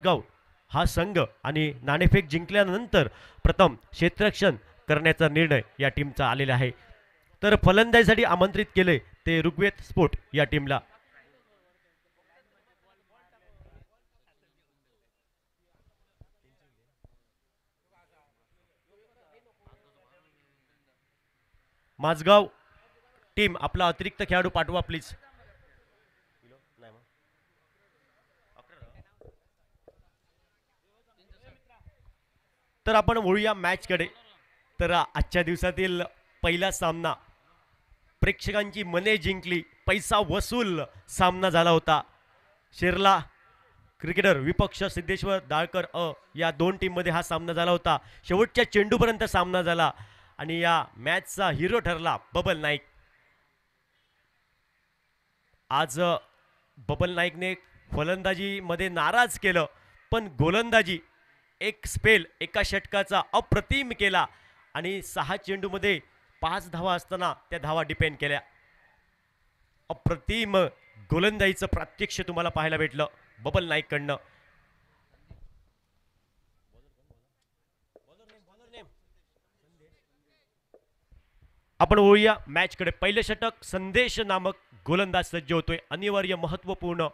गाव हा संघ आणि नाणेफेक जिंकल्यानंतर प्रथम क्षेत्ररक्षण करण्याचा निर्णय या टीमचा आलेला आहे. तर फलंदाजीसाठी आमंत्रित केले ते ऋग्वेद स्पोर्ट या टीमला. माझगाव टीम आपला अतिरिक्त खेळाडू पाठवा प्लीज. तर आपण वळूया मॅचकडे. तर आजच्या दिवसातील पहिला सामना प्रेक्षकांची मने जिंकली, पैसा वसूल सामना झाला होता. शेरला क्रिकेटर विपक्ष सिद्धेश्वर दाळकर या दोन टीममध्ये हा सामना झाला होता. शेवटच्या चेंडूपर्यंत सामना झाला आणि या मॅचचा हिरो ठरला बबल नाईक. आज बबल नाईकने फलंदाजीमध्ये नाराज केलं, पण गोलंदाजी एक स्पेल एका षटकाचा अप्रतिम केला आणि 6 चेंडूमध्ये 5 धावा असताना त्या धावा डिपेंड केल्या. अप्रतिम गोलंदाजीचं प्रात्यक्ष तुम्हाला पाहायला भेटलं बबल नाईककडनं. आपण वळूया मॅचकडे. पहिलं षटक संदेश नामक गोलंदाज सज्ज होतोय. अनिवार्य महत्वपूर्ण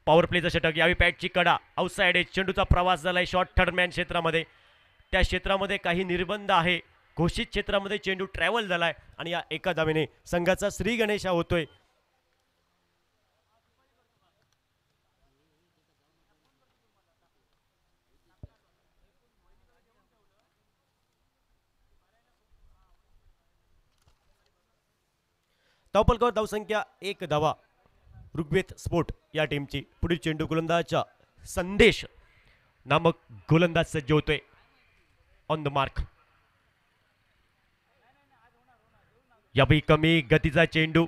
पॉवर प्लेचं षटक. यावेळी पॅटची कडा आउटसाइड आहे. चेंडूचा प्रवास झालाय शॉर्ट थर्ड मॅन क्षेत्रामध्ये. त्या क्षेत्रामध्ये काही निर्बंध आहे. घोषित क्षेत्रामध्ये चेंडू ट्रॅव्हल झालाय आणि या एका धावेने संघाचा श्री गणेशा होतोय. धावफलकावर धावसंख्या 1 धावा ऋग्वेद स्पोर्ट या टीमची. पुढील चेंडू गोलंदाजचा संदेश नामक गोलंदाज सज्ज होतोय. On the mark. यावेळी कमी गतीचा चेंडू.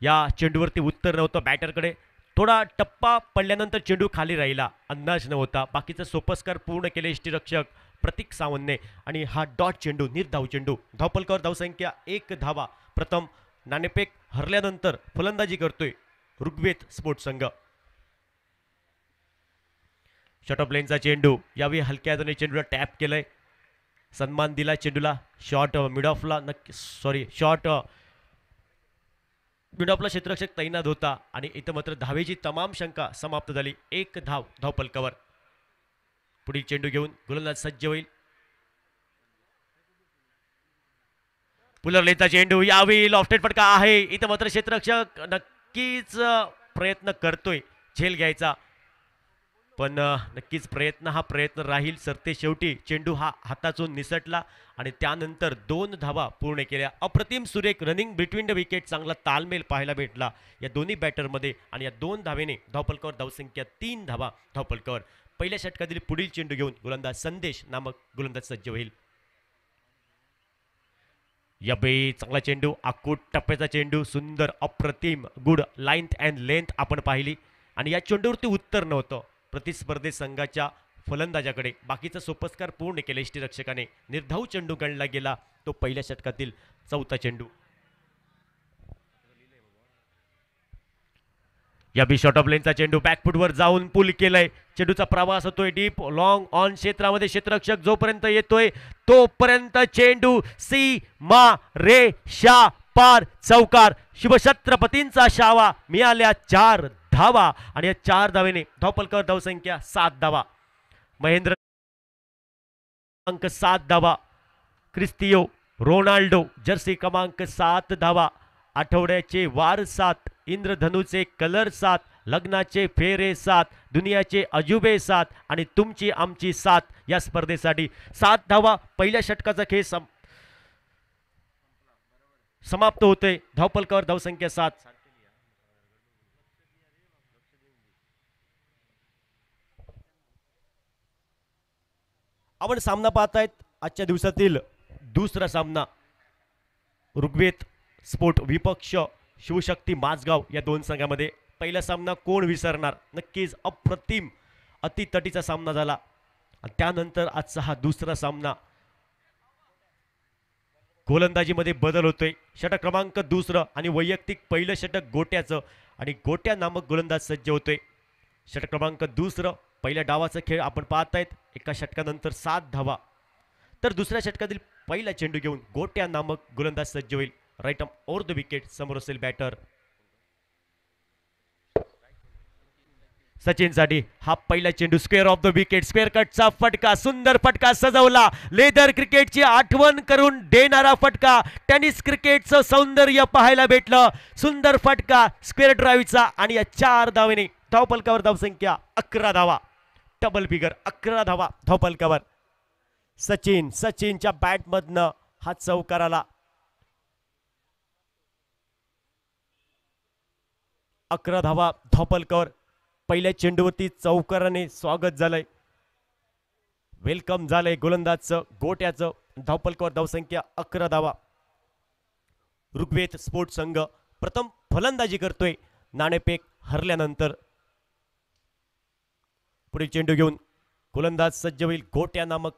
या चेंडूवरती उत्तर नव्हतं बॅटरकडे. थोडा टप्पा पडल्यानंतर चेंडू खाली राहिला, अंदाज नव्हता. बाकीचं सोपस्कार पूर्ण केले यष्टीरक्षक प्रतीक सावंतने आणि हा डॉट चेंडू निर्धाव चेंडू. धावफलकावर धावसंख्या 1 धावा. प्रथम नाणेफेक हरल्यानंतर फलंदाजी करतोय ऋग्वेद स्पोर्ट संघ. शॉर्ट लेनचा चेंडू. यावेळी हलक्या हाताने चेंडूला टॅप केलंय, सन्मान दिला चेंडूला. शॉर्ट मिड ऑफला नक्की शॉर्ट मिड ऑफला क्षेत्ररक्षक तैनात होता आणि इथं मात्र धावेची तमाम शंका समाप्त झाली. 1 धाव धावफलकावर. पुढील चेंडू घेऊन गोलंदाज सज्ज होईल. पुलर लेनचा चेंडू. यावेळी लॉफ्टेड फटका आहे. इथं मात्र क्षेत्ररक्षक नक्कीच प्रयत्न करतोय झेल घ्यायचा, पण नक्कीच हा प्रयत्न राहील. सरते शेवटी चेंडू हा हातातून निसटला आणि त्यानंतर 2 धावा पूर्ण केल्या. अप्रतिम सुरेख रनिंग बिटवीन द विकेट. चांगला तालमेल पाहायला भेटला या दोन्ही बॅटरमध्ये आणि या 2 धावेने धावफलकावर धावसंख्या 3 धावा धावफलकावर. पहिल्या षटकातील पुढील चेंडू घेऊन गोलंदाज संदेश नामक गोलंदाज सज्ज होईल. यावेळी चांगला चेंडू, आकूट टप्प्याचा चेंडू. सुंदर अप्रतिम गुड लाईन्थ अँड लेंथ आपण पाहिली आणि या चेंडूवरती उत्तर नव्हतं प्रतिस्पर्धी संघाच्या फलंदाजाकडे. बाकीचा सोपस्कार पूर्ण केले यष्टीरक्षकाने. निर्धाव चेंडू गणला गेला तो पहिल्या षटकातील 4था चेंडू. या बी शॉर्ट ऑफ लेनचा चेंडू बॅकफुटवर जाऊन पुल केलाय. चेंडूचा प्रवास होतोय डीप लॉंग ऑन क्षेत्रामध्ये. क्षेत्ररक्षक जोपर्यंत येतोय तोपर्यंत चेंडू सीमा रेषा पार चौकार. शिवछत्रपतींचा शावा. मिळाल्या 4 धावा आणि या 4 धावेने धावफलकावर धावसंख्या 7 धावा. महेंद्र क्रमांक 7 धावा. क्रिस्टियो रोनाल्डो जर्सी क्रमांक 7 धावा. आठवड्याचे वार 7, इंद्रधनुचे कलर 7, लग्नाचे फेरे 7, दुनियाचे अजुबे 7 आणि तुमची आमची 7 या स्पर्धेसाठी 7 धावा. पहिल्या षटकाचा खेळ समाप्त होते. धावफलकावर धावसंख्या 7. आपण सामना पाहतायत आजच्या दिवसातील दुसरा सामना ऋग्वेद स्पोर्ट विपक्ष शिवशक्ती माझगाव या 2 संघामध्ये. पहिला सामना कोण विसरणार. नक्कीच अप्रतिम अतितटीचा सामना झाला. त्यानंतर आजचा हा दुसरा सामना. गोलंदाजीमध्ये बदल होतोय. षटक क्रमांक 2 आणि वैयक्तिक पहिलं षटक गोट्याचं आणि गोट्या नामक गोलंदाज सज्ज होतोय. षटक क्रमांक दुसरं. पहिल्या डावाचा खेळ आपण पाहतायत. एका षटकानंतर 7 धावा. तर दुसऱ्या षटकातील पहिला चेंडू घेऊन गोट्या नामक गोलंदाज सज्ज होईल. Right arm over the wicket. समोर असेल बॅटर सचिनसाठी. हा पहिला चेंडू square off the wicket. Square कटचा फटका. सुंदर फटका सजवला. लेदर क्रिकेटची आठवण करून देणारा फटका. टेनिस क्रिकेटचं सौंदर्य पाहायला भेटलं. सुंदर फटका स्क्वेअर ड्राईव्हचा आणि या 4 धावेने धावफलकावर धावसंख्या 11 धावा. डबल फिगर 11 धावा धावफलकावर. सचिनच्या बॅटमधनं हा चौकार आला. 11 धावा धावफलकावर. पहिल्या चेंडूवरती चौकाराने स्वागत झालंय. वेलकम झालंय गोलंदाजचं गोट्याचं. धावफलकावर धावसंख्या 11 धावा. ऋग्वेद स्पोर्ट्स संघ प्रथम फलंदाजी करतोय नाणेफेक हरल्यानंतर. पुढे चेंडू घेऊन गोलंदाज सज्ज होईल गोट्या नामक.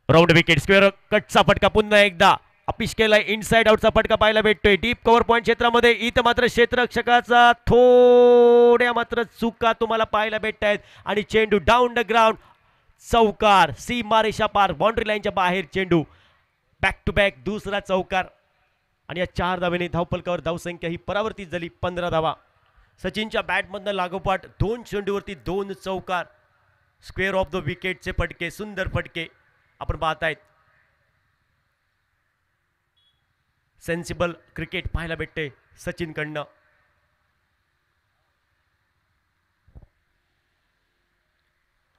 Round wicket. स्क्वेअर कटचा फटका पुन्हा एकदा अपिश केलाय. इनसाइड आउटचा फटका पाहायला भेटतोय. डीप कव्हर पॉइंट क्षेत्रामध्ये. इथं मात्र क्षेत्ररक्षकाचा थोड्या मात्र चुका तुम्हाला पाहायला भेटत आहेत आणि चेंडू डाऊन द ग्राउंड. चौकार. सीमा रेषा पार. बाउंड्री लाईनच्या बाहेर चेंडू. बॅक टू बॅक दुसरा चौकार आणि या 4 धावेने धावफलकावर धावसंख्या ही परावर्तित झाली. 15 धावा. सचिनच्या बॅटमधनं लागोपाठ 2 चेंडूवरती 2 चौकार. स्क्वेअर ऑफ द विकेटचे फटके. सुंदर फटके आपण पाहतायत. सेन्सिबल क्रिकेट पाहायला भेटते सचिनकडनं.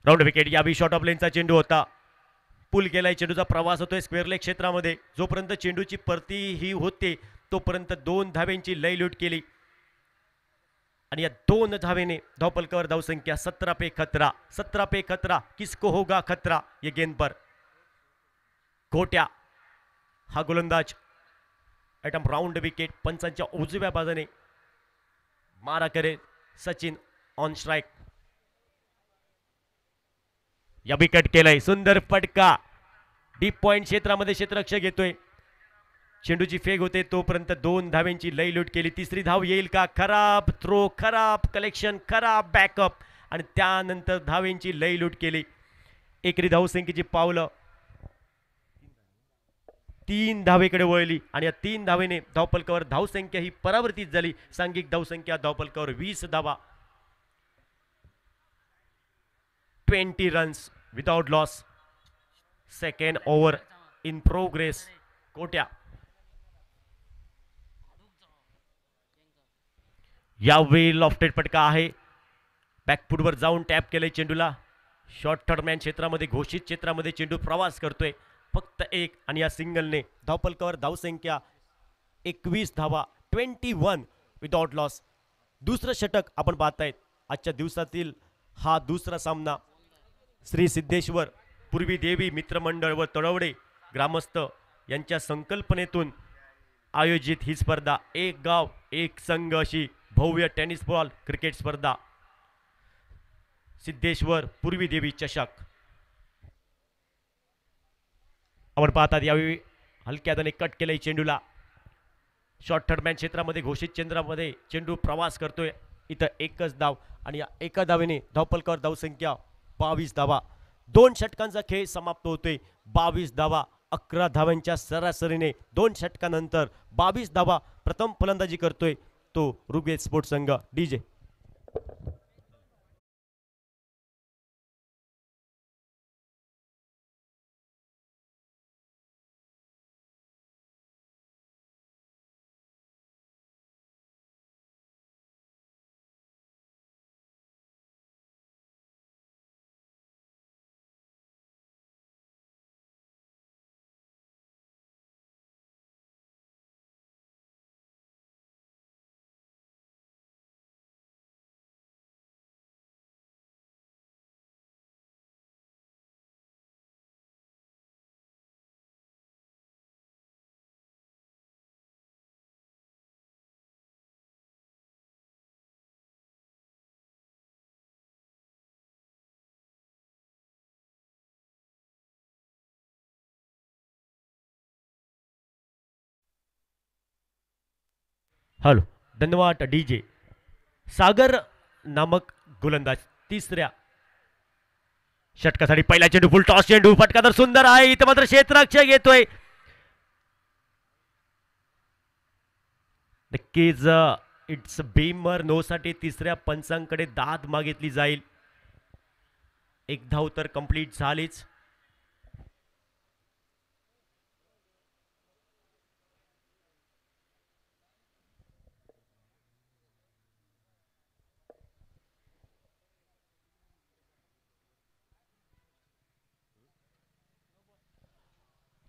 Round wicket. यावी शॉर्ट ऑफ लेनचा चेंडू होता. पुल केलाय. चेंडूचा प्रवास होतोय स्क्वेअर लेग क्षेत्रामध्ये. जोपर्यंत चेंडूची परती ही होते तोपर्यंत 2 धावेंची लयलूट केली आणि या 2 धावेने धावफलकावर धावसंख्या 17 पे खतरा. 17 पे खतरा. किसको होगा खतरा ये गेंद पर. गोट्या हा गोलंदाज. Item round wicket. पंचांच्या उजव्या बाजूने मारा करे सचिन. On strike. या विकेट केलाय. सुंदर फटका. डीप पॉइंट क्षेत्रामध्ये क्षेत्ररक्षक येतोय. चेंडूची फेक होते तोपर्यंत 2 धावेंची लयलूट केली. तिसरी धाव येईल का. खराब थ्रो. खराब कलेक्शन. खराब बॅकअप आणि त्यानंतर धावेंची लयलूट केली. एकरी धावसंख्येची पावलं 3 धावेकडे वळली आणि या 3 धावेने धावफलकावर धावसंख्या ही परावर्तित झाली. सांघिक धावसंख्या धावफलकावर 20 धावा. 20 runs without loss. Second over in progress. कोट्या यावेळी लॉफ्टेड फटका आहे. बॅकफुटवर जाऊन टॅप केलंय चेंडूला. शॉर्ट थर्डमॅन क्षेत्रामध्ये घोषित क्षेत्रामध्ये चेंडू प्रवास करतोय. फक्त 1 आणि या सिंगलने धावफलकावर धावसंख्या 21 धावा. 21 विदाउट लॉस. दुसरं षटक आपण पाहतायत आजच्या दिवसातील. हा दुसरा सामना श्री सिद्धेश्वर पूर्वी देवी मित्रमंडळ व तळवडे ग्रामस्थ यांच्या संकल्पनेतून आयोजित ही स्पर्धा. एक गाव एक संघ अशी भव्य टेनिस बॉल क्रिकेट स्पर्धा. सिद्धेश्वर पूर्वी देवी चषक आपण पाहतात. यावेळी हलक्या हाताने कट केलंय चेंडूला. शॉर्ट थर्डमॅन क्षेत्रामध्ये घोषित केंद्रामध्ये चेंडू प्रवास करतोय. इथं एकच धाव आणि या एका धावेने धावफलकावर धावसंख्या 22 धावा. 2 षटकांचा खेळ समाप्त होतोय. 22 धावा. 11 धावांच्या सरासरीने 2 षटकानंतर 22 धावा. प्रथम फलंदाजी करतोय तो ऋग्वेद स्पोर्ट्स संघ. DJ hello. धन्यवाद डीजे. सागर नामक गोलंदाज तिसऱ्या षटकासाठी पहिला चेंडू फुल टॉस चेंडू फटका तर सुंदर आहे. इथं मात्र क्षेत्ररक्षक येतोय. नक्कीच इट्स बीमर नो साठी तिसऱ्या पंचांकडे दाद मागितली जाईल. एक धाव तर कंप्लीट झालीच.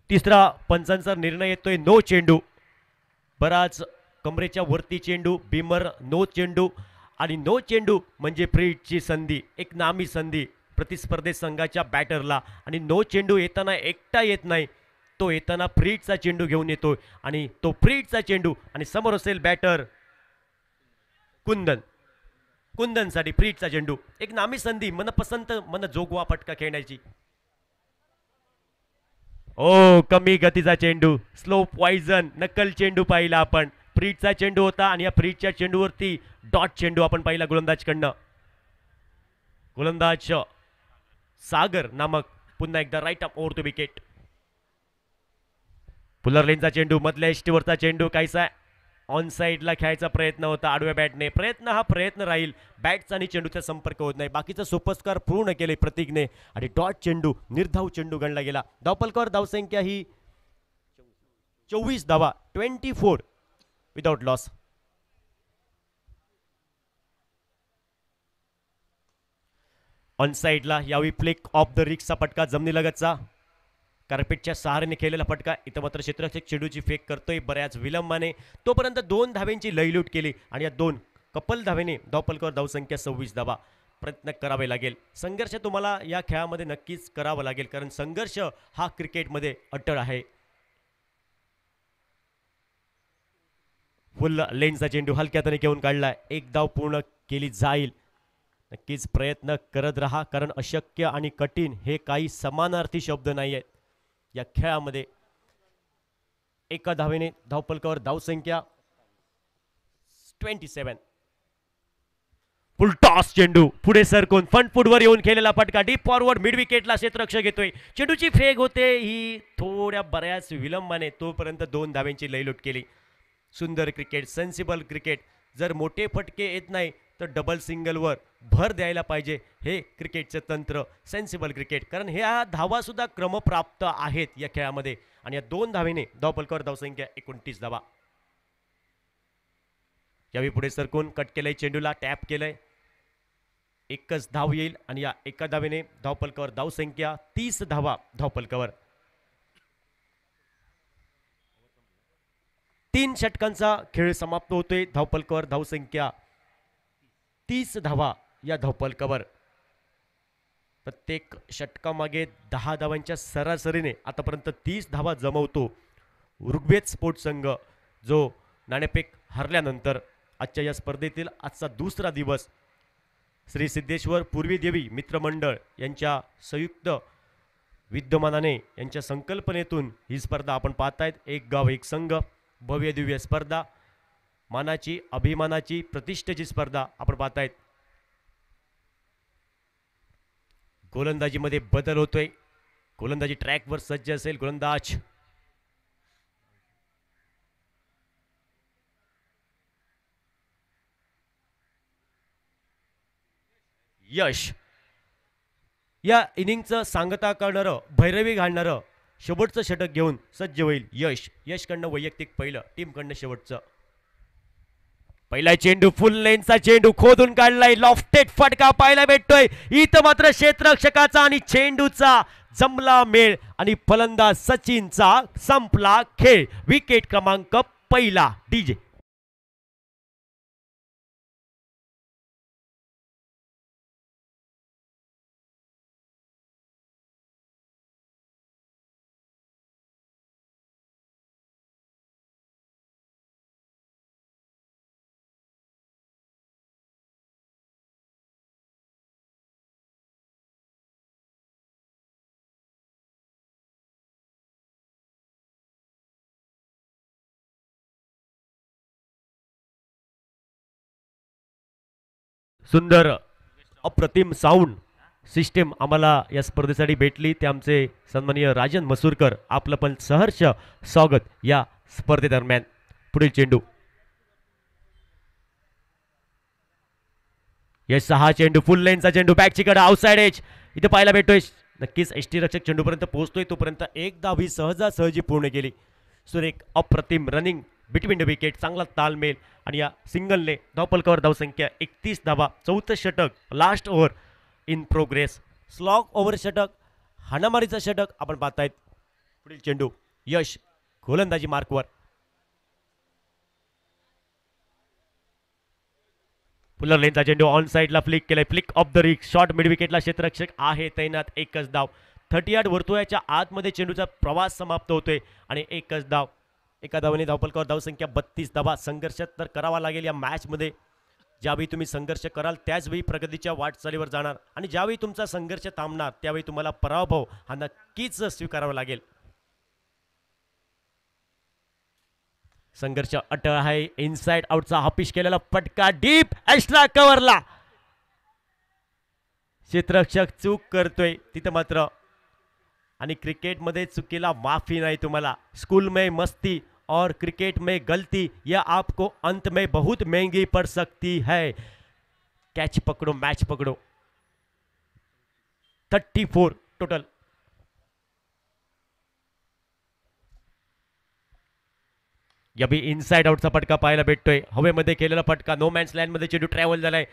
तिसरा पंचांचा निर्णय येतोय नो चेंडू. बराच कमरेच्या वरती चेंडू. बीमर नो चेंडू आणि नो चेंडू म्हणजे फ्रीडची संधी, एक नामी संधी प्रतिस्पर्धी संघाच्या बॅटरला. आणि नो चेंडू येताना एकटा येत नाही, तो येताना फ्रीडचा चेंडू घेऊन येतोय आणि तो फ्रीडचा चेंडू आणि समोर असेल बॅटर कुंदन. कुंदनसाठी फ्रीडचा चेंडू, एक नामी संधी, मनपसंत मन जोगवा फटका खेळण्याची. ओ कमी गतीचा चेंडू, स्लो पॉइझन नकल चेंडू पाहिला आपण. फ्रीडचा चेंडू होता आणि या फ्रीडच्या चेंडूवरती डॉट चेंडू आपण पाहिला गोलंदाजकडनं. गोलंदाज सागर नामक पुन्हा एकदा right up over to wicket. Fuller लेनचा चेंडू, मधल्या एष्टीवरचा चेंडू काहीसा ऑन साईडला खेळायचा प्रयत्न होता आडव्या बॅटने. प्रयत्न हा प्रयत्न राहील, बॅटचा आणि चेंडूचा संपर्क होत नाही. बाकीचं सोपस्कार पूर्ण केले प्रतीकने आणि डॉट चेंडू निर्धाव चेंडू गणला गेला. धावपलकावर धावसंख्या ही 24 धावा, 24 विदाउट लॉस. ऑन साईडला यावेळी फ्लिक ऑफ द रिक्सचा फटका, जमिनीलगतचा कार्पेटच्या सहाऱ्याने खेळलेला फटका. इथं मात्र क्षेत्ररक्षक चेंडूची फेक करतोय बऱ्याच विलंबाने. तोपर्यंत 2 धाव्यांची लयलूट केली आणि या 2 कपल धावेने धावपलकावर धावसंख्या 26 धावा. प्रयत्न करावे लागेल, संघर्ष तुम्हाला या खेळामध्ये नक्कीच करावा लागेल, कारण संघर्ष हा क्रिकेटमध्ये अटळ आहे. फुल लेनचा चेंडू हलक्यातने घेऊन काढलाय. एक धाव पूर्ण केली जाईल. नक्कीच प्रयत्न करत राहा, कारण अशक्य आणि कठीण हे काही समानार्थी शब्द नाही आहेत या खेळामध्ये. एका धावेने धावपलकावर धावसंख्या 27. फुल टॉस चेंडू पुढे सरकून फ्रंट फुटवर येऊन खेळलेला फटका डीप फॉरवर्ड मिड विकेटला क्षेत्ररक्षक घेतोय. चेंडूची फेक होते ही थोड्या बऱ्याच विलंबाने. तोपर्यंत 2 धाव्यांची लयलूट केली. सुंदर क्रिकेट, सेन्सिबल क्रिकेट. जर मोठे फटके येत नाही तर डबल सिंगलवर भर द्यायला पाहिजे, हे क्रिकेटचं तंत्र. सेन्सिबल क्रिकेट, कारण ह्या धावा सुद्धा क्रमप्राप्त आहेत या खेळामध्ये. आणि या 2 धावेने धावपलकावर धावसंख्या 29 धावा. यावेळी पुढे सरकून कट केलंय, चेंडूला टॅप केलंय. एकच धाव येईल आणि या एका धावेने धावपलकावर धावसंख्या 30 धावा. धावपलकावर 3 षटकांचा खेळ समाप्त होतोय. धावपलकावर धावसंख्या 30 धावा या धावपलकावर. प्रत्येक षटकामागे 10 धावांच्या सरासरीने आतापर्यंत 30 धावा जमवतो ऋग्वेद स्पोर्ट्स संघ, जो नाणेफेक हरल्यानंतर आजच्या या स्पर्धेतील आजचा दुसरा दिवस श्री सिद्धेश्वर पूर्वी देवी मित्रमंडळ यांच्या संयुक्त विद्यमानाने, यांच्या संकल्पनेतून ही स्पर्धा आपण पाहतायत. एक गाव एक संघ, भव्य दिव्य स्पर्धा, मानाची अभिमानाची प्रतिष्ठेची स्पर्धा आपण पाहतायत. गोलंदाजीमध्ये बदल होतोय. गोलंदाजी ट्रॅकवर सज्ज असेल. गोलंदाज यश या इनिंगचं सांगता करणारं, भैरवी घालणारं शेवटचं षटक घेऊन सज्ज होईल. यशकडनं वैयक्तिक पहिलं, टीमकडनं शेवटचं. पहिला चेंडू फुल लेनचा चेंडू खोदून काढलाय. लॉफ्टेड फटका पाहायला भेटतोय. इथं मात्र क्षेत्ररक्षकाचा आणि चेंडूचा जमला मेळ आणि फलंदाज सचिनचा संपला खेळ. विकेट क्रमांक पहिला डीजे. सुंदर अप्रतिम साऊंड सिस्टीम आम्हाला या स्पर्धेसाठी भेटली ते आमचे सन्माननीय राजन मसूरकर आपलं पण सहर्ष स्वागत या स्पर्धेदरम्यान. पुढील चेंडू यस हा चेंडू फुल लेनचा चेंडू बॅकची कडा आउटसाइड एज इथे पाहायला भेटतोय. नक्कीच एसटी रक्षक चेंडूपर्यंत पोहोचतोय तोपर्यंत एक धाव सहजासहजी पूर्ण केली. सुरेख अप्रतिम रनिंग बिटवीन द विकेट चांगला तालमेल आणि या सिंगलने धावपलकावर धावसंख्या 31 धावा. चौथं षटक last over in progress slog over षटक हाणामारीचं षटक आपण पाहतायत. पुढील चेंडू यश गोलंदाजी मार्कवर पुलर लेनचा चेंडू ऑन साइडला फ्लिक केलाय. फ्लिक ऑफ द रिक शॉर्ट मिड विकेटला क्षेत्ररक्षक आहे तैनात. एकच धाव 38 वर्तुळाच्या आतमध्ये चेंडूचा प्रवास समाप्त होतोय आणि एकच धाव. एका धावाने धावपलकावर धावसंख्या 32 धावा. संघर्ष तर करावा लागेल या मॅचमध्ये. ज्यावेळी तुम्ही संघर्ष कराल त्याचवेळी प्रगतीच्या वाटचालीवर जाणार आणि ज्यावेळी तुमचा संघर्ष थांबणार त्यावेळी तुम्हाला पराभव हा नक्कीच स्वीकारावा लागेल. संघर्ष अटळ आहे. इनसाइड आउटचा हापिश केलेला फटका डीप एक्स्ट्रा कव्हरला क्षेत्ररक्षक चूक करतोय तिथं मात्र. आणि क्रिकेटमध्ये चुकीला माफी नाही तुम्हाला. स्कूल में मस्ती और क्रिकेट में गलती यह आपको अंत में बहुत महंगी पड़ सकती है. कैच पकड़ो मैच पकड़ो. 34 टोटल. याबी इनसाइड आउटचा फटका पाहायला भेटतोय. हवेमध्ये केलेला फटका नो मॅन्स लँड मध्ये चेंडू ट्रॅव्हल झालाय.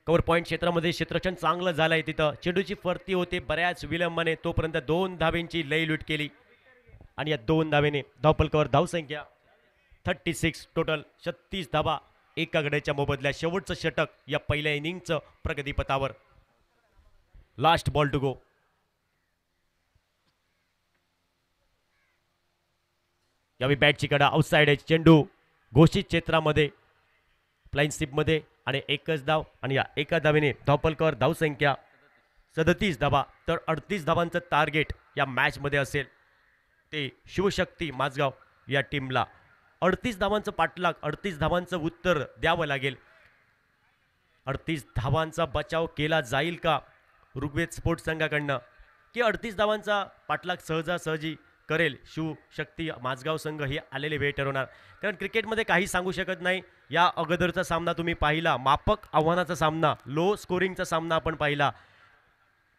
कव्हर पॉईंट क्षेत्रामध्ये क्षेत्ररक्षण चांगलं झालंय. तिथं चेंडूची फरती होते बऱ्याच विलंबाने तोपर्यंत 2 धावेंची लई लूट केली आणि या 2 धावेने धावपलकावर धावसंख्या 36 टोटल 36 धावा. एका गड्याच्या मोबदल्यात शेवटचं षटक या पहिल्या इनिंगचं प्रगतीपथावर. Last ball to go. यावेळी बॅटची कडा आउटसाइड आहे. चेंडू घोषित क्षेत्रामध्ये फ्लाइंग स्लिपमध्ये आणि एकच धाव आणि या एका धावेने धावपलकावर धावसंख्या 37 धावा. तर 38 धावांचं टार्गेट या मॅचमध्ये असेल ते शिवशक्ती माझगाव या टीमला 38 धावांचं पाठलाग 38 धावांचं उत्तर द्यावं लागेल. 38 धावांचा बचाव केला जाईल का ऋग्वेद स्पोर्ट्स संघाकडनं की 38 धावांचा पाठलाग सहजासहजी करेल शिवशक्ती माझगाव संघ हे आलेले वेळ ठरवणार. कारण क्रिकेटमध्ये काही सांगू शकत नाही. या अगोदरचा सामना तुम्ही पाहिला मापक आव्हानाचा सामना लो स्कोरिंगचा सामना आपण पाहिला.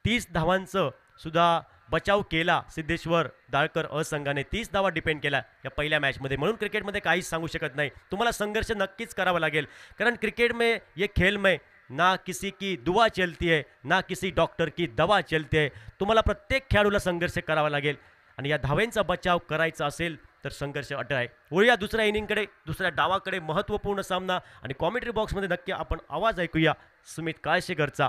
30 धावांचं सुद्धा बचाव केला सिद्धेश्वर दाळकर असंघाने. 30 धावा डिपेंड केला या पहिल्या मॅचमध्ये. म्हणून क्रिकेटमध्ये काहीच सांगू शकत नाही. तुम्हाला संघर्ष नक्कीच करावा लागेल. कारण क्रिकेट में ये खेल में ना किसी की दुआ चलती है ना किसी डॉक्टर की दवा चलती है. तुम्हाला प्रत्येक खेळाडूला संघर्ष करावा लागेल आणि या धावेंचा बचाव करायचा असेल तर संघर्ष अटळ आहे. वळूया दुसऱ्या इनिंगकडे दुसऱ्या डावाकडे. महत्त्वपूर्ण सामना आणि कॉमेंट्री बॉक्समध्ये नक्की आपण आवाज ऐकूया सुमित काळशेकरचा.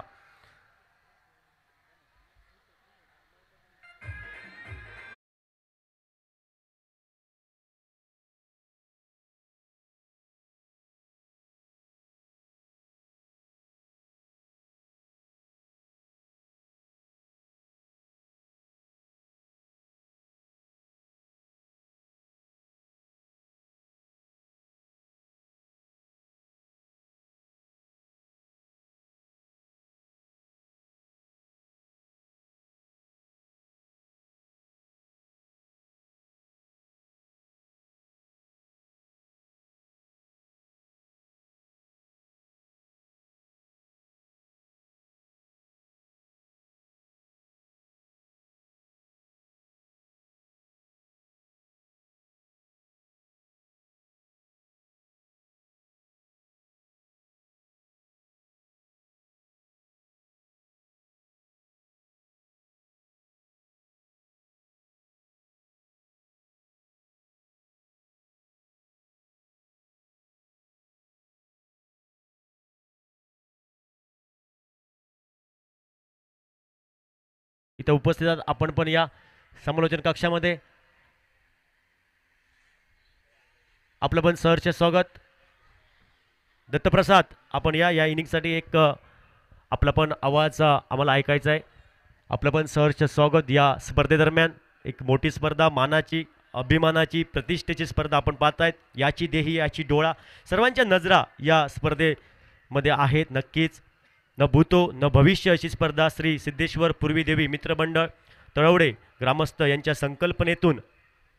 इथे उपस्थित आहात आपण पण या समालोचन कक्षामध्ये. आपलं पण सहर्ष स्वागत. दत्तप्रसाद आपण या इनिंगसाठी एक आपला पण आवाज आम्हाला ऐकायचा आहे. आपलं पण सहर्ष स्वागत या स्पर्धेदरम्यान. एक मोठी स्पर्धा मानाची अभिमानाची प्रतिष्ठेची स्पर्धा आपण पाहतायत. याची देही याची डोळा सर्वांच्या नजरा या स्पर्धे मध्ये आहेत नक्कीच. न भूतो न भविष्य अशी स्पर्धा श्री सिद्धेश्वर पूर्वी देवी मित्रमंडळ तळवडे ग्रामस्थ यांच्या संकल्पनेतून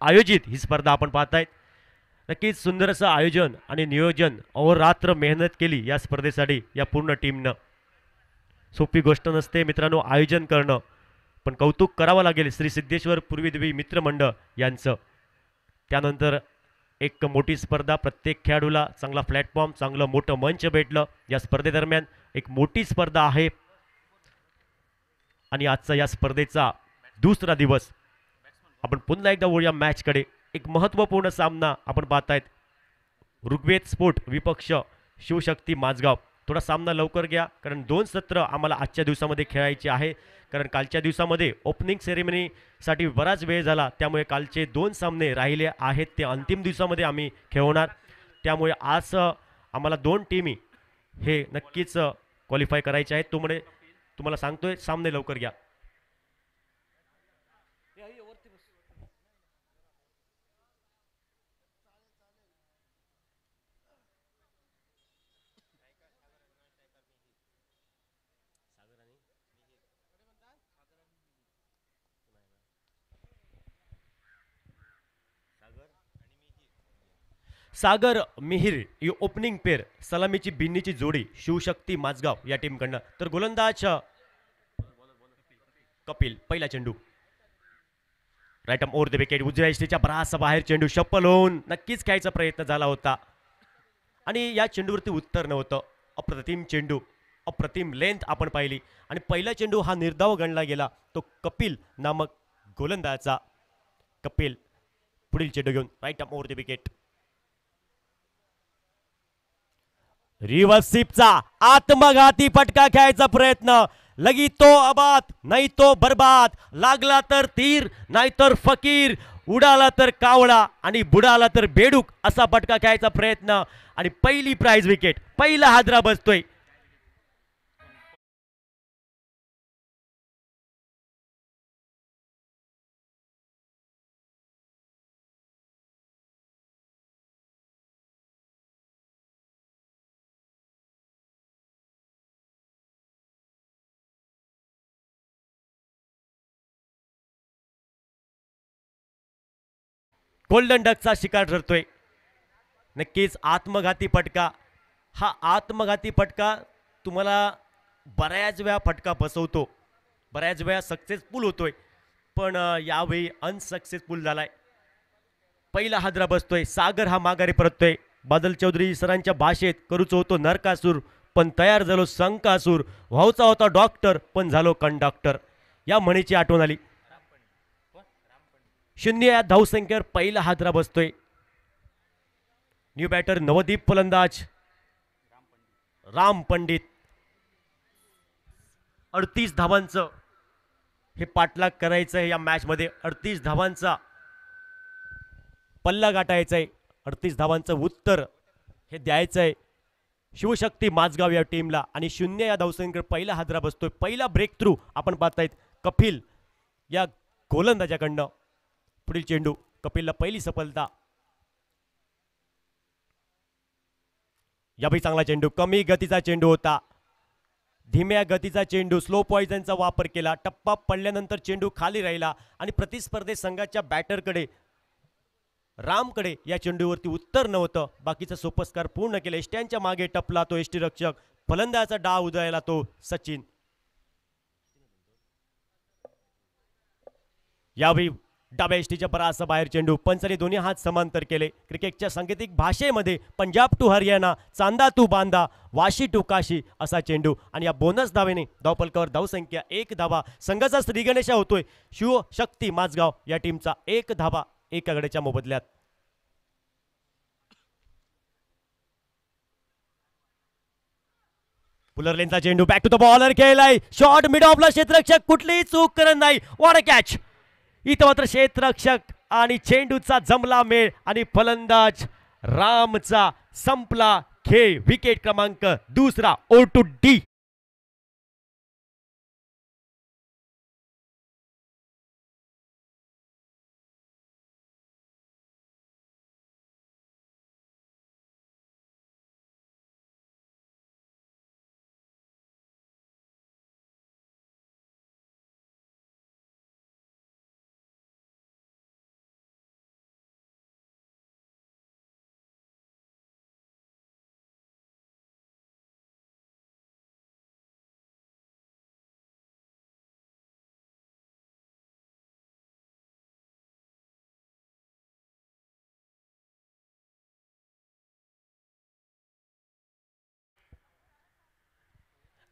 आयोजित ही स्पर्धा आपण पाहतायत. नक्कीच सुंदर असं आयोजन आणि नियोजन अहोरात्र मेहनत केली या स्पर्धेसाठी या पूर्ण टीमनं. सोपी गोष्ट नसते मित्रांनो आयोजन करणं, पण कौतुक करावं लागेल श्री सिद्धेश्वर पूर्वी देवी मित्रमंडळ यांचं. त्यानंतर एक मोठी स्पर्धा, प्रत्येक खेळाडूला चांगला प्लॅटफॉर्म, चांगलं मोठं मंच भेटलं या स्पर्धेदरम्यान. एक मोठी स्पर्धा आहे आणि आजचा या स्पर्धेचा दुसरा दिवस. आपण पुन्हा एकदा वळूया मॅचकडे. एक महत्त्वपूर्ण सामना आपण पाहतायत. ऋग्वेद स्पोर्ट विपक्ष शिवशक्ती माझगाव. थोडा सामना लवकर घ्या कारण 2 सत्र आम्हाला आजच्या दिवसामध्ये खेळायचे आहे. कारण कालच्या दिवसामध्ये ओपनिंग सेरेमनीसाठी बराच वेळ झाला, त्यामुळे कालचे 2 सामने राहिले आहेत ते अंतिम दिवसामध्ये आम्ही खेळवणार. त्यामुळे आज आम्हाला 2 टीमी हे नक्कीच क्वालिफाय करायचे आहेत. तुम्हाला सांगतोय सामने लवकर घ्या. सागर मिहिर ही ओपनिंग पेर, सलामीची बिन्नीची जोडी शिवशक्ती माझगाव या टीमकडनं. तर गोलंदाज कपिल. पहिला चेंडू right arm over the wicket. उजव्या यष्टीच्या बराचसा बाहेर चेंडू शप्पल होऊन नक्कीच खेळायचा प्रयत्न झाला होता आणि या चेंडूवरती उत्तर नव्हतं. अप्रतिम चेंडू, अप्रतिम लेंथ आपण पाहिली आणि पहिला चेंडू हा निर्धाव गणला गेला तो कपिल नामक गोलंदाजाचा. कपिल पुढील चेंडू घेऊन right arm over the wicket. रिव्हर्सिपचा आत्मघाती फटका खेळायचा प्रयत्न. लगी तो आबाद नाही तो बर्बाद. लागला तर तीर नाही तर फकीर. उडाला तर कावळा आणि बुडाला तर बेडूक असा फटका खेळायचा प्रयत्न आणि पहिली प्राइज विकेट, पहिला हादरा बसतोय. गोल्डन डकचा शिकार ठरतोय. नक्कीच आत्मघाती फटका. हा आत्मघाती फटका तुम्हाला बऱ्याच वेळा फटका बसवतो, बऱ्याच वेळा सक्सेसफुल होतोय, पण यावेळी अनसक्सेसफुल झालाय. पहिला हादरा बसतोय. सागर हा माघारी परततोय. बादल चौधरी सरांच्या भाषेत करूच होतो नरकासूर पण तयार झालो संकासूर. व्हावचा होता डॉक्टर पण झालो कंडक्टर. या म्हणीची आठवण आली. 0 या धावसंख्येवर पहिला हादरा बसतोय. न्यू बॅटर नवदीप फलंदाज राम पंडित. 38 धावांचं हे पाठलाग करायचं आहे या मॅच मध्ये. 38 धावांचा पल्ला गाठायचा आहे. 38 धावांचं उत्तर हे द्यायचं आहे शिवशक्ती माझगाव या टीमला आणि 0 या धावसंख्येवर पहिला हादरा बसतोय. पहिला ब्रेक थ्रू आपण पाहतायत कपिल या गोलंदाजाकडनं. पुढील चेंडू कपिलला पहिली सफलता. यावेळी चांगला चेंडू, कमी गतीचा चेंडू होता. धीम्या गतीचा चेंडू, स्लो पॉइझनचा वापर केला. टप्पा पडल्यानंतर चेंडू खाली राहिला आणि प्रतिस्पर्धी संघाच्या बॅटरकडे रामकडे या चेंडूवरती उत्तर नव्हतं. बाकीचं सोपस्कार पूर्ण केले. एष्ट्यांच्या मागे टपला तो एष्टी रक्षक. फलंदाजाचा डाव उदयाला तो सचिन. यावेळी डाव्या एष्टीच्या बराचसा बाहेर चेंडू. पंचांनी दोन्ही हात समांतर केले. क्रिकेटच्या सांकेतिक भाषेमध्ये Punjab to Haryana, Chanda to Banda, Vashi to Kashi असा चेंडू आणि या बोनस धावेने धावफलकावर धावसंख्या 1 धावा. संघाचा श्रीगणेशा होतोय शिवशक्ती माझगाव या टीमचा 1 धावा एका गड्याच्या मोबदल्यात. पुलरलेनचा चेंडू बॅक टू द बॉलर खेळलाय. शॉट मिड ऑफला क्षेत्ररक्षक कुठलीही चूक करत नाही. What a catch. इथं मात्र क्षेत्ररक्षक आणि चेंडूचा जमला मेळ आणि फलंदाज रामचा संपला खेळ. विकेट क्रमांक 2 O2D.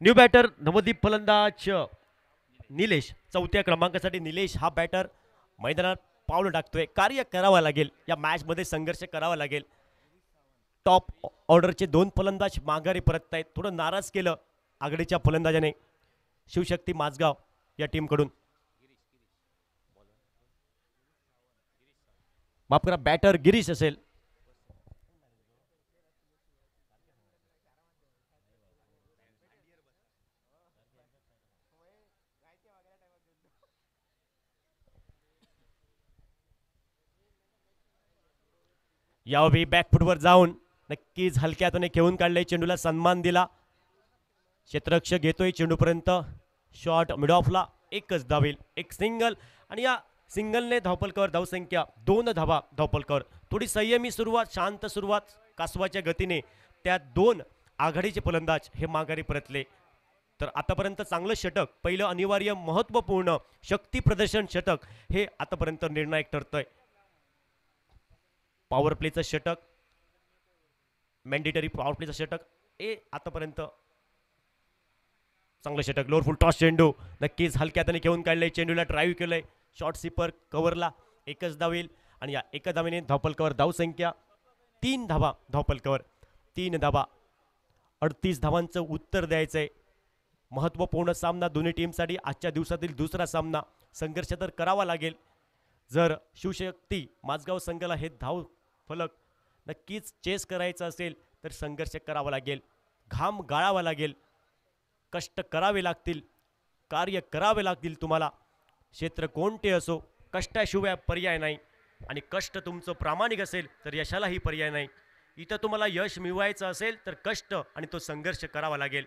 न्यू बॅटर नवदीप फलंदाज निलेश, चौथ्या क्रमांकासाठी निलेश हा बॅटर मैदानात पावलं टाकतोय. कार्य करावं लागेल, या मॅच मध्ये संघर्ष करावा लागेल. टॉप ऑर्डरचे 2 फलंदाज माघारी परत आहेत. थोडं नाराज केलं आघाडीच्या फलंदाजाने शिवशक्ती माझगाव या टीमकडून. माफ करा, बॅटर गिरीश असेल. यावेळी बॅकफुटवर जाऊन नक्कीच हलक्या हाताने खेळून काढले, चेंडूला सन्मान दिला. क्षेत्ररक्षक घेतोय चेंडूपर्यंत, शॉट मिड ऑफला, एकच धावेल, एक सिंगल. आणि या सिंगलने धावपलकर धावसंख्या 2 धावा धावपलकर. थोडी संयमी सुरुवात, शांत सुरुवात, कासवाच्या गतीने त्या 2 आघाडीचे फलंदाज हे माघारी परतले. तर आतापर्यंत चांगलं षटक, पहिलं अनिवार्य महत्त्वपूर्ण शक्ती प्रदर्शन षटक हे आतापर्यंत निर्णायक ठरतंय. पॉवर प्लेचं षटक, मॅन्डेटरी पॉवर प्लेचं षटक हे आतापर्यंत चांगलं षटक. लोअर फुल टॉस चेंडू नक्कीच हलक्या हाताने खेळून काढले, चेंडूला ड्राईव्ह केलंय, शॉर्ट सीपर कव्हरला, एकच धावेल. आणि या एका धावेने धावपलकर धावसंख्या 3 धावा धावपलकर, 3 धावा. 38 धावांचं उत्तर द्यायचंय. महत्त्वपूर्ण सामना दोन्ही टीमसाठी, आजच्या दिवसातील दुसरा सामना. संघर्ष तर करावा लागेल. जर शिवशक्ती माझगाव संघाला हे धाव फलक नक्कीच चेस करायचं असेल तर संघर्ष करावा लागेल, घाम गाळावा लागेल, कष्ट करावे लागतील, कार्य करावे लागतील. तुम्हाला क्षेत्र कोणते असो, कष्टाशिवाय पर्याय नाही. आणि कष्ट तुमचं प्रामाणिक असेल तर यशालाही पर्याय नाही. इथं तुम्हाला यश मिळवायचं असेल तर कष्ट आणि तो संघर्ष करावा लागेल.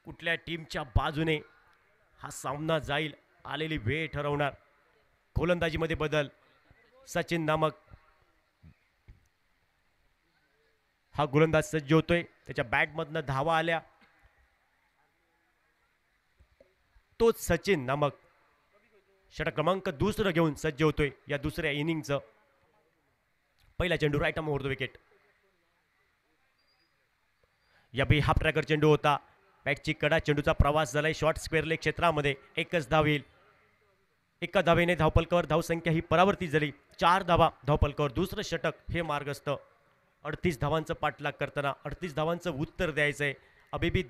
कुठल्या टीमच्या बाजूने हा सामना जाईल आलेली वेळ ठरवणार. गोलंदाजीमध्ये बदल, सचिन नामक हा गोलंदाज सज्ज होतोय, त्याच्या बॅटमधनं धावा आल्या. तोच सचिन नामक षटक क्रमांक 2 घेऊन सज्ज होतोय या दुसऱ्या इनिंगचं. पहिला चेंडू right arm over the wicket. या बी हाफ ट्रॅकर चेंडू होता, बॅटची कडा, चेंडूचा प्रवास झालाय शॉर्ट स्क्वेअर लेग क्षेत्रामध्ये, एकच धावेल. एका धावेने धावपलकर धावसंख्या ही परावर्तित झाली. 4 धावा धावपलकर, दुसरं षटक हे मार्गस्थ. 38 धावांचं पाठलाग करताना 38 धावांचं उत्तर द्यायचंय. अभी भी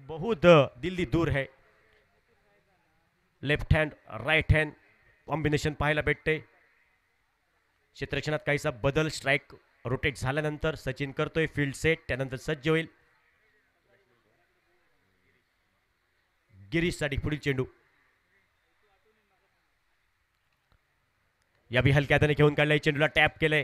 बहुत दिल्ली दूर है. Left hand right hand combination पाहायला भेटते. क्षेत्ररक्षणात काहीसा बदल, स्ट्राईक रोटेट झाल्यानंतर सचिन करतोय फील्ड सेट, त्यानंतर सज्ज होईल गिरीशसाठी पुढील चेंडू. या बी हलक्या हाताने घेऊन काढलाय, चेंडूला टॅप केलंय,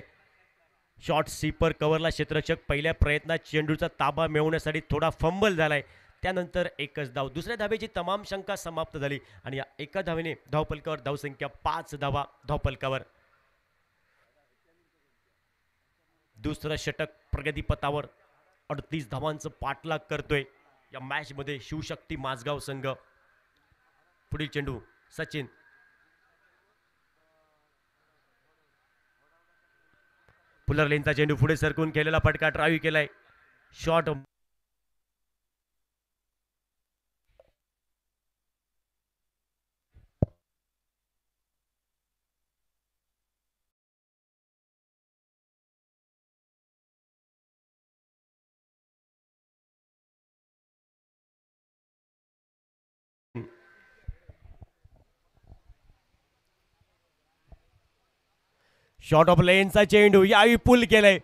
शॉर्ट सीपर कव्हरला. क्षेत्ररक्षक पहिल्या प्रयत्नात चेंडूचा ताबा मिळवण्यासाठी थोडा फंबल झालाय, त्यानंतर एकच धाव. दुसऱ्या धावेची तमाम शंका समाप्त झाली आणि या एका धावेने धावपलकावर धावसंख्या 5 धावा धावपलकावर. दुसरं षटक प्रगतीपथावर 38 धावांचं पाठलाग करतोय या मॅच मध्ये शिवशक्ती माझगाव संघ. पुढील चेंडू सचिन. पुलर लेनचा चेंडू पुढे सरकून केलेला फटका, ड्राईव्ह केलाय, शॉट. शॉर्ट ऑफ लेनचा चेंडू यावेळी पुल केलाय,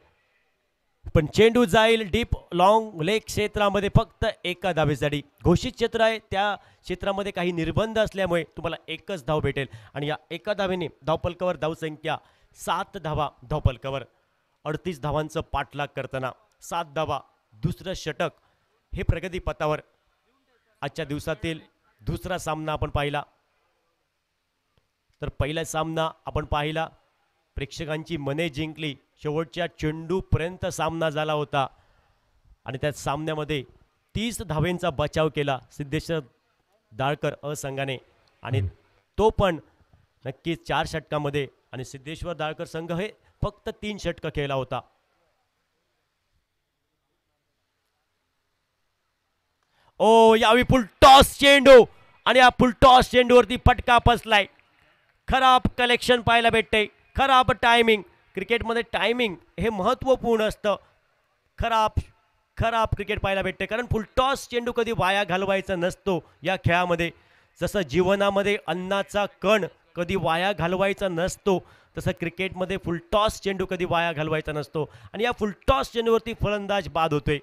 पण चेंडू जाईल डीप लॉंग लेग क्षेत्रामध्ये फक्त एका धावेसाठी. घोषित क्षेत्र आहे, त्या क्षेत्रामध्ये काही निर्बंध असल्यामुळे तुम्हाला एकच धाव भेटेल. आणि या एका धावेने धावपलकावर धावसंख्या 7 धावा धावपलकावर. 38 धावांचं पाठलाग करताना 7 धावा. दुसरं षटक हे प्रगतीपथावर. आजच्या दिवसातील दुसरा सामना आपण पाहिला, तर पहिला सामना आपण पाहिला, प्रेक्षकांची मने जिंकली, शेवटच्या चेंडूपर्यंत सामना झाला होता आणि त्या सामन्यामध्ये 30 धावेंचा बचाव केला सिद्धेश्वर दाळकर संघाने, आणि तो पण नक्कीच 4 षटकामध्ये. आणि सिद्धेश्वर दाळकर संघ हे फक्त 3 षटक खेळला होता. ओ यावेळी फुल टॉस चेंडू आणि या फुल टॉस चेंडूवरती फटका बसलाय. खराब कलेक्शन पाहायला भेटते, खराब टायमिंग. क्रिकेटमध्ये टायमिंग हे महत्त्वपूर्ण असतं. खराब खराब क्रिकेट पाहायला भेटते, कारण फुलटॉस चेंडू कधी वाया घालवायचा नसतो या खेळामध्ये. जसं जीवनामध्ये अन्नाचा कण कधी वाया घालवायचा नसतो, तसं क्रिकेटमध्ये फुलटॉस चेंडू कधी वाया घालवायचा नसतो. आणि या फुलटॉस चेंडूवरती फलंदाज बाद होतोय.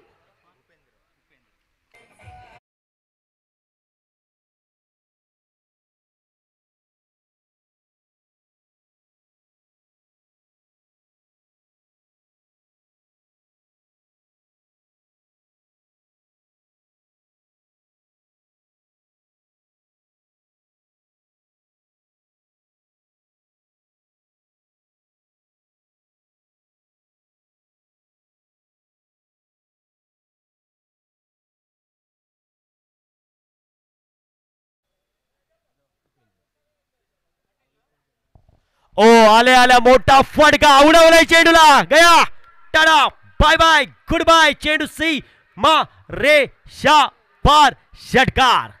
ओ आले आल्या मोठा फटका उडवलाय चेंडूला, गया टाडा. Bye bye goodbye. चेंडू सी मा रे शा पार षटकार.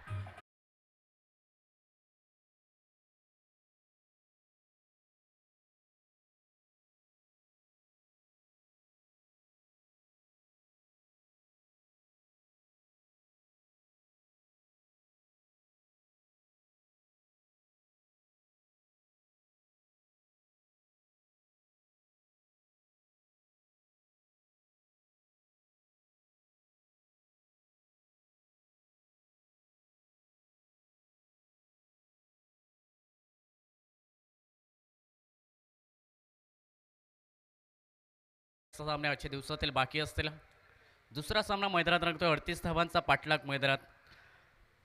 सामने आजच्या दिवसातील बाकी असतील. दुसरा सामना मैदानात रंगतोय. 38 धावांचा पाठलाग मैदानात.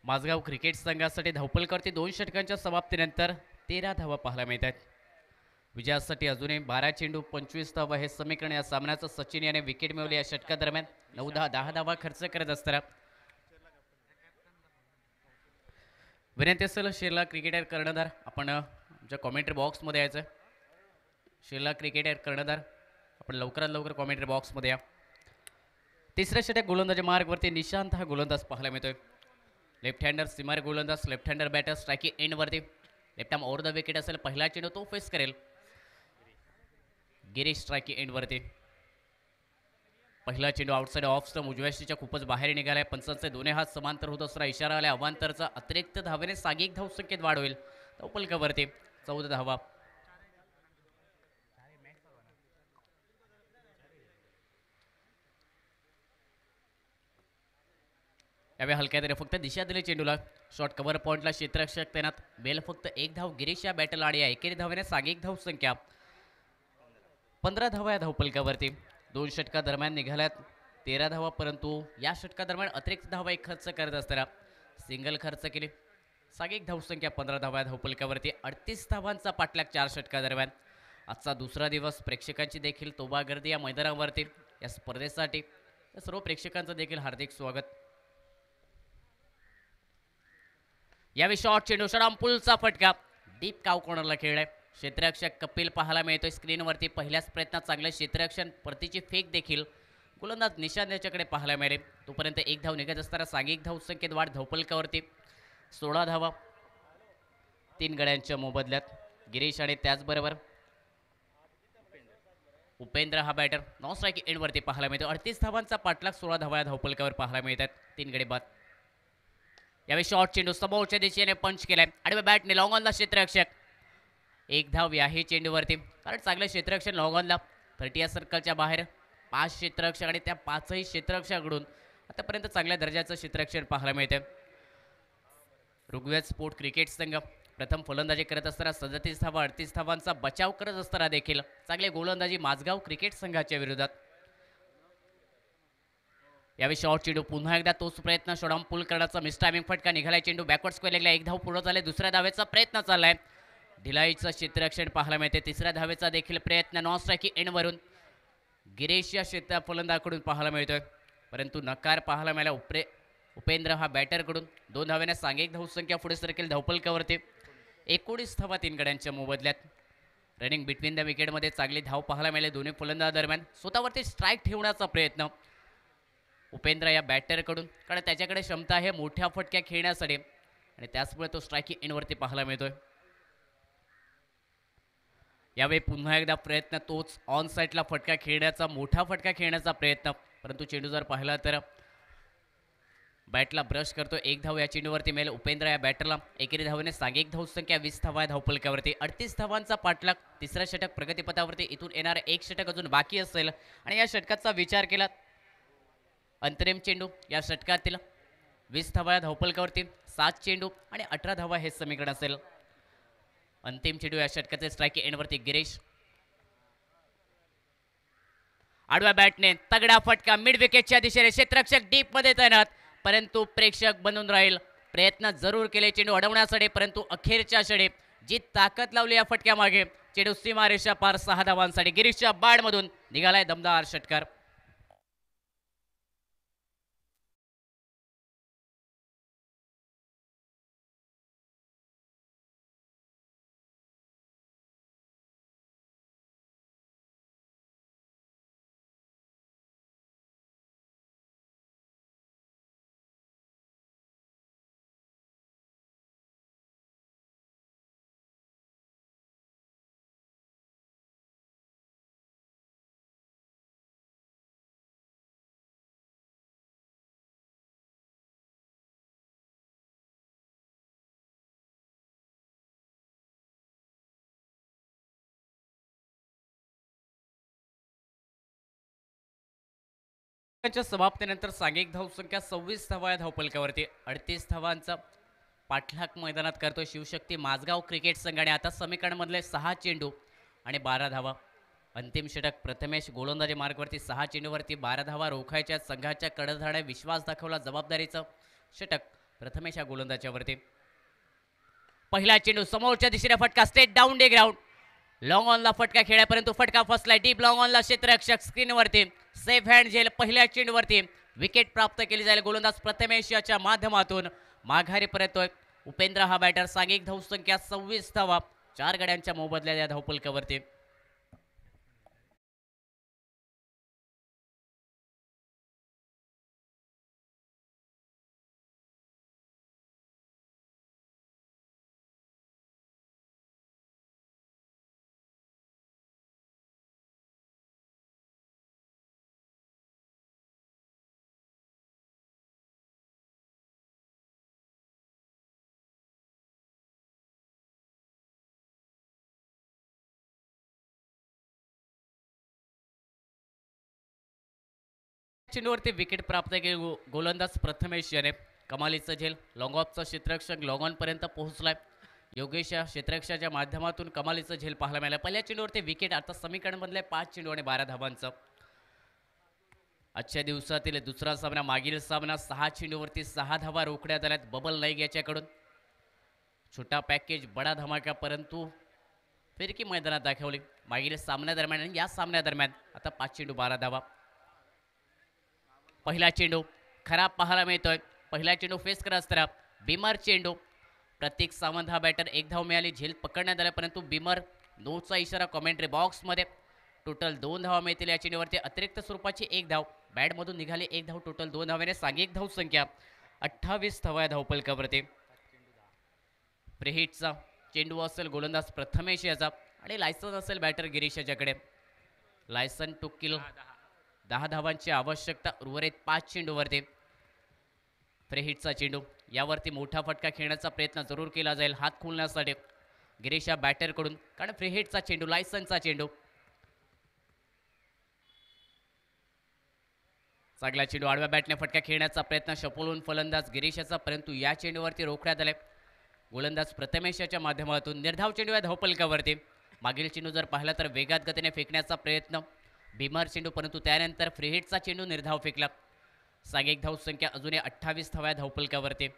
माझगाव क्रिकेट संघासाठी धावपल करते 2 षटकांच्या समाप्तीनंतर 13 धावा पाहायला मिळत आहेत. विजयासाठी अजूनही 12 चेंडू 25 धावा हे समीकरण. या सामन्याचं सचिन याने विकेट मिळवली. या षटकादरम्यान 9-10 धावा खर्च करत असताना विनंती असेल शेरला क्रिकेटर कर्णधार आपण आमच्या कॉमेंट्री बॉक्समध्ये यायचं. शेरला क्रिकेटर कर्णधार आपण लवकरात लवकर कॉमेंट्री बॉक्समध्ये या. तिसऱ्या षटक गोलंदाजी मार्गवरती निशांत हा गोलंदाज पाहायला मिळतोय. लेफ्ट हँडर सीमार गोलंदाज, लेफ्ट हँडर बॅटर स्ट्रायकी एंडवरती. Left arm over the wicket असेल. पहिला चेंडू तो फेस करेल. गिरीश स्ट्रायकी एंडवरती. पहिला चेंडू आउटसाइड ऑफ स्टंप उजव्याशीच्या खूपच बाहेर निघालाय. पंचांचे दोन्ही हात समांतर होत असताना इशारा आला अवांतरचा. अतिरिक्त धावेने सागिक धाव संख्येत वाढ होईल. धावपलकावरती 14 धावा. यावेळी हलक्या तरी फक्त दिशा दिली चेंडूला. शॉर्ट कव्हर पॉईंटला क्षेत्ररक्षक तैनात. बेल फक्त 1 धाव. गिरीश या बॅटला आडी आहे. एकेरी धावेने सागिक धाव संख्या 15 धावा या धावपलकावरती. 2 षटका दरम्यान निघाल्यात 13 धावा, परंतु या षटका दरम्यान अतिरिक्त धावा एक खर्च करत असताना सिंगल खर्च केली. सागिक धावसंख्या 15 धावा या धावपलकावरती. 38 धावांचा पाठलाग 4 षटका दरम्यान. आजचा दुसरा दिवस. प्रेक्षकांची देखील तोबा गर्दी या मैदानावरती या स्पर्धेसाठी. या सर्व प्रेक्षकांचं देखील हार्दिक स्वागत. यावेळी शॉर्ट चेंडू षडांपुलचा फटका डीप काव कॉर्नरला खेळलाय. क्षेत्ररक्षक कपिल पाहायला मिळतोय स्क्रीनवरती. पहिल्याच प्रयत्नात चांगलं क्षेत्ररक्षण. परतीची फेक देखील गोलंदाज निशांत याच्याकडे पाहायला मिळेल. तोपर्यंत 1 धाव निघत असताना सागिक धाव संख्येत वाढ. धावपलकावरती 16 धावा 3 गड्यांच्या मोबदल्यात. गिरीश आणि त्याचबरोबर उपेंद्र हा बॅटर नॉन स्ट्राईक एंडवरती पाहायला मिळतो. 38 धावांचा पाठलाग 16 धावा या धावपलकावर पाहायला मिळतात. 3 गडी बाद. यावेळी शॉर्ट चेंडू समोरच्या दिशेने पंच केलाय. आडव्या बॅटने लॉंग ऑनला क्षेत्ररक्षक. 1 धाव याही चेंडूवरती, कारण चांगलं क्षेत्ररक्षण लॉंग ऑनला. 30 या सर्कलच्या बाहेर 5 क्षेत्ररक्षक आणि त्या 5ही क्षेत्ररक्षकाकडून आतापर्यंत चांगल्या दर्जाचं क्षेत्ररक्षण पाहायला मिळते. ऋग्वेद स्पोर्ट क्रिकेट संघ प्रथम फलंदाजी करत असताना 37 धावा 38 धावांचा बचाव करत असताना देखील चांगले गोलंदाजी माझगाव क्रिकेट संघाच्या विरोधात. यावेळी शॉर्ट चेंडू पुन्हा एकदा तोच प्रयत्न. शॉर्ट पुल करण्याचा मिस टायमिंग फटका निघालाय. चेंडू बॅकवर्ड स्क्वेअर लेगला. 1 धाव पूर्ण झाले. दुसऱ्या धावेचा प्रयत्न चाललाय. ढिलाईचं क्षेत्ररक्षण पाहायला मिळते. तिसऱ्या धावेचा देखील प्रयत्न नॉन स्ट्रायकी एंडवरून गिरीश या क्षेत्र फलंदाजाकडून पाहायला मिळतोय, परंतु नकार पाहायला मिळाला उपेंद्र हा बॅटरकडून. 2 धावेने सांघिक धावसंख्या पुढे सरकेल धावपलकावरती. 19 धावा 3 गड्यांच्या मोबदल्यात. रनिंग बिटवीन द विकेटमध्ये चांगली धाव पाहायला मिळाली दोन्ही फलंदाज दरम्यान. स्वतःवरती स्ट्राईक ठेवण्याचा प्रयत्न उपेंद्र या बॅटरकडून, कारण त्याच्याकडे क्षमता आहे मोठ्या फटक्या खेळण्यासाठी आणि त्याचमुळे तो स्ट्रायकिंग एंडवरती पाहायला मिळतोय. यावेळी पुन्हा एकदा प्रयत्न तोच ऑन साईडला फटका खेळण्याचा, मोठा फटका खेळण्याचा प्रयत्न, परंतु चेंडू जर पाहिला तर बॅटला ब्रश करतो. एक धाव या चेंडूवरती मिळेल उपेंद्र या बॅटरला. एकेरी धावेने सांघिक धावसंख्या 20 धावा आहे धावफलकावरती. 38 धावांचा पाठलाग. तिसरा षटक प्रगतीपथावरती. इथून येणारं एक षटक अजून बाकी असेल आणि या षटकाचा विचार केला अंतरिम चेंडू या षटकातील 20 धावा या धावफलकावरती, 7 चेंडू आणि 18 धावा हे समीकरण असेल. अंतिम चेंडू या षटकाचे स्ट्राईक एंडवरती गिरीश. आडव्या बॅटने तगडा फटका मिड विकेटच्या दिशेने. क्षेत्ररक्षक डीप मध्ये तैनात, परंतु प्रेक्षक बनून राहील. प्रयत्न जरूर केले चेंडू अडवण्यासाठी, परंतु अखेरच्या क्षणी जी ताकद लावली या फटक्यामागे, चेंडू सीमारेषा पार 6 धावांसाठी. गिरीशच्या बॅटमधून निघालाय दमदार षटकार. समाप्तीनंतर सांघिक धावसंख्या 26 धावा या धावफलकावरती. 38 धावांचा पाठलाग मैदानात करतोय शिवशक्ती माझगाव क्रिकेट संघाने. आता समीकरणमधले 6 चेंडू आणि 12 धावा. अंतिम षटक प्रथमेश गोलंदाजी मार्गवरती. 6 चेंडूवरती 12 धावा रोखायच्या. संघाच्या कडधाड्या विश्वास दाखवला. जबाबदारीचं षटक प्रथमेश या गोलंदाजावरती. पहिला चेंडू समोरच्या दिशेने फटका. Straight down the ground. Long ऑनला फटका खेळा, परंतु फटका फसलाय. डीप लॉंग ऑनला क्षेत्ररक्षक स्क्रीनवरती सेफ हँड झेल. पहिल्या चेंडूवरती विकेट प्राप्त केली जाईल. गोलंदाज प्रथमेश याच्या माध्यमातून माघारी परततोय उपेंद्र हा बॅटर. सांघिक धावसंख्या 26 धावा. 4 गड्यांच्या मोबदल्या या धावफलकावरती. चेंडूवरती विकेट प्राप्त केली गोलंदाज प्रथमेश याने. कमालीचं झेल. लॉंग ऑफचा क्षेत्ररक्षक लॉंग ऑन पर्यंत पोहोचलाय. योगेश या क्षेत्ररक्षकाच्या माध्यमातून कमालीचं झेल पाहायला मिळालं. पहिल्या चेंडूवरती विकेट. आता समीकरण मधले 5 चेंडू आणि 12 धावांचं. आजच्या दिवसातील दुसरा सामना. मागील सामना 6 चेंडूवरती 6 धावा रोखण्यात आल्यात बबल नाईक याच्याकडून. छोटा पॅकेज बडा धमाका, परंतु फिरकी मैदानात दाखवली मागील सामन्यादरम्यान आणि या सामन्यादरम्यान. आता 5 चेंडू 12 धावा. पहिला चेंडू खराब पाहायला मिळतोय. पहिला चेंडू फेस करत असताना बिमर चेंडू. प्रत्येक सावंत हा बॅटर. 1 धाव मिळाली. झेल पकडण्यात आला, परंतु बिमर नोचा इशारा कॉमेंट्री बॉक्समध्ये. टोटल 2 धावा मिळतील या चेंडूवरती. अतिरिक्त स्वरूपाची 1 धाव. बॅटमधून निघाली 1 धाव. टोटल 2 धावेने सांघिक धावसंख्या 28 धावा या धावफलकावरती. फ्रीहिटचा चेंडू असेल गोलंदाज प्रथमेश याचा आणि लायसन असेल बॅटर गिरीश याच्याकडे. Licence to kill. 10 धावांची आवश्यकता. उर्वरित 5 चेंडूवरती. फ्रीहिटचा चेंडू. यावरती मोठा फटका खेळण्याचा प्रयत्न जरूर केला जाईल हात खोलण्यासाठी गिरीश या बॅटरकडून, कारण फ्रीहिटचा चेंडू लायसनचा चेंडू. चांगला चेंडू. आडव्या बॅटने फटका खेळण्याचा प्रयत्न शपोलून फलंदाज गिरीश याचा, परंतु या चेंडूवरती रोखण्यात आले गोलंदाज प्रथमेश याच्या माध्यमातून. निर्धाव चेंडू या धावफलकावरती. मागील चेंडू जर पाहिला तर वेगात गतीने फेकण्याचा प्रयत्न भीमर चेंडू, परंतु त्यानंतर फ्रीहिटचा चेंडू निर्धाव फेकला. सांघिक धावसंख्या अजूनही 28 धावा धावफलकावरती.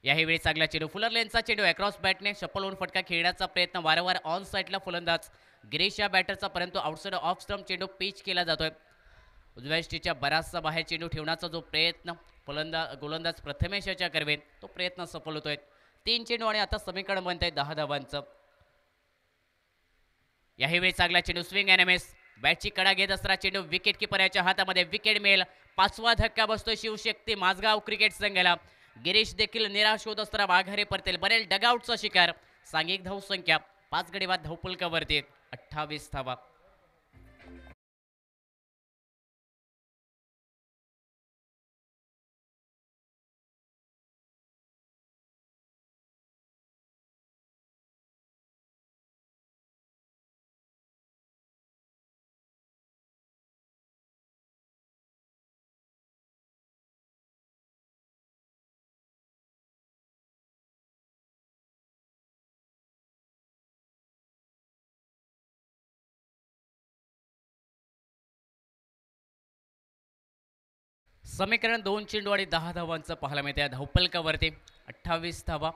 याही वेळी चांगला चेंडू. फुलर लेनचा चेंडू. अक्रॉस बॅटने शपल होऊन फटका खेळण्याचा प्रयत्न. वारंवार ऑन साईडला फलंदाज गिरीश या बॅटरचा, परंतु आउटसाइड ऑफ स्टंप चेंडू पिच केला जातोय. उजव्या स्टिच्या बराचसा बाहेर चेंडू ठेवण्याचा जो प्रयत्न गोलंदाज प्रथमेश याच्या करवे, तो प्रयत्न सफल होतोय. 3 चेंडू आणि आता समीकरण बनत आहे 10 धावांचं. याही वेळी चांगला चेंडू. Swing and miss. बॅटची कडा घेत असताना चेंडू विकेट किपर याच्या हातामध्ये विकेट मिळेल. 5वा धक्का बसतोय शिवशक्ती माझगाव क्रिकेट संघाला. गिरीश देखील निराश होत असताना माघारी परतेल. बनेल डगआउटचा शिकार. सांघिक धावसंख्या 5 गडी बाद धावफलकावरती 28 धावा. समीकरण 2 चेंडू आणि 10 धावांचं पाहायला मिळते धावफलकावरती 28 धावा.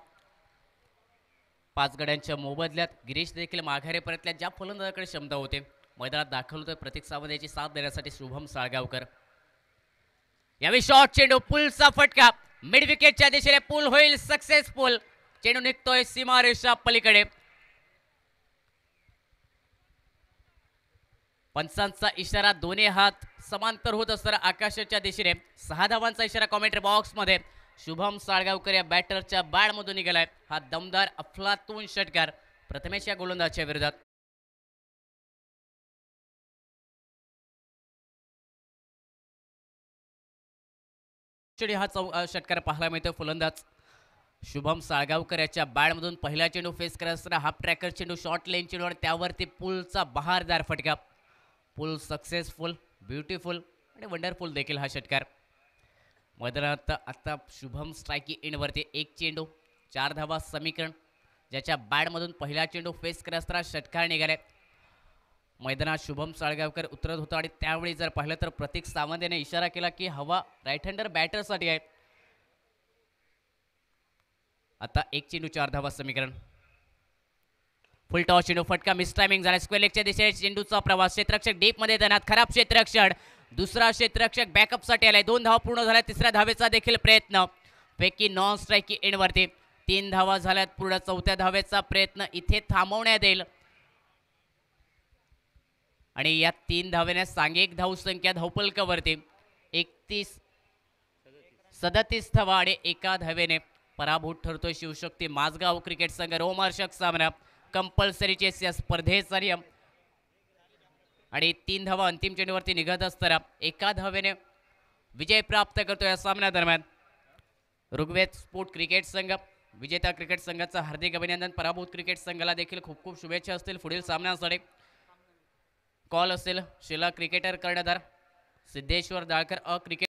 5 गड्यांच्या मोबदल्यात गिरीश देखील माघारी परतल्या. ज्या फलंदाजाकडे क्षमता होते मैदानात दाखल होते प्रतीक सावंत याची साथ देण्यासाठी शुभम साळगावकर. यावेळी शॉर्ट चेंडू पुलचा फटका. मिड विकेटच्या दिशेने पुल होईल सक्सेसफुल. चेंडू निघतोय सीमारेषा पलीकडे. पंचांचा इशारा दोन्ही हात समांतर होत असताना आकाशाच्या दिशेने 6 धावांचा इशारा कॉमेंट्री बॉक्समध्ये. शुभम साळगावकर या बॅटरच्या बॅडमधून निघालाय. हा दमदार अफलातून षटकार प्रथमेश या गोलंदाजच्या विरोधात. हा षटकार पाहायला मिळतो. फलंदाज शुभम साळगावकर याच्या बॅडमधून पहिला चेंडू फेस करत असताना हाफ ट्रॅकर चेंडू शॉर्ट लेन चेंडू आणि त्यावरती पुलचा बहारदार फटका. पुल सक्सेसफुल, ब्युटिफुल आणि वंडरफुल देखील हा षटकार. मैदानात आता शुभम स्ट्रायकी एंडवरती 1 चेंडू 4 धावा समीकरण. ज्याच्या बॅडमधून पहिला चेंडू फेस करत असताना षटकार निघाले. मैदानात शुभम साळगावकर उतरत होता आणि त्यावेळी जर पाहिलं तर प्रतीक सावंत याने इशारा केला की हवा राईट हँडर बॅटरसाठी आहे. आता 1 चेंडू 4 धावा समीकरण. फुल टॉस चेंडू फटका मिस टायमिंग झाला. स्क्वेअर लेगच्या दिशेने चेंडूचा प्रवास. क्षेत्ररक्षक डीप मध्ये देण्यात खराब क्षेत्ररक्षण. दुसरा क्षेत्ररक्षक बॅकअपसाठी आलाय. 2 धावा पूर्ण झाल्या. तिसऱ्या धावेचा देखील प्रयत्न. पैकी नॉन स्ट्रायकी एंडवरती 3 धावा झाल्यात पूर्ण. 4थ्या धावेचा प्रयत्न इथे थांबवण्यात येईल आणि या 3 धावेने सांघिक धावसंख्या धावफलकावरती 37 धावा आणि 1 धावेने पराभूत ठरतोय शिवशक्ती माझगाव क्रिकेट संघ. रोमहर्षक सामना कंपल्सरी चेस या स्पर्धेचा नियम आणि 3 धावा अंतिम चेंडूवरती निघत असताना 1 धावेने विजय प्राप्त करतो या सामन्यादरम्यान ऋग्वेद स्पोर्ट क्रिकेट संघ. विजेता क्रिकेट संघाचं हार्दिक अभिनंदन. पराभूत क्रिकेट संघाला देखील खूप खूप शुभेच्छा असतील पुढील सामन्यासाठी. कॉल असेल शिला क्रिकेटर कर्णधार सिद्धेश्वर दाळकर क्रिकेट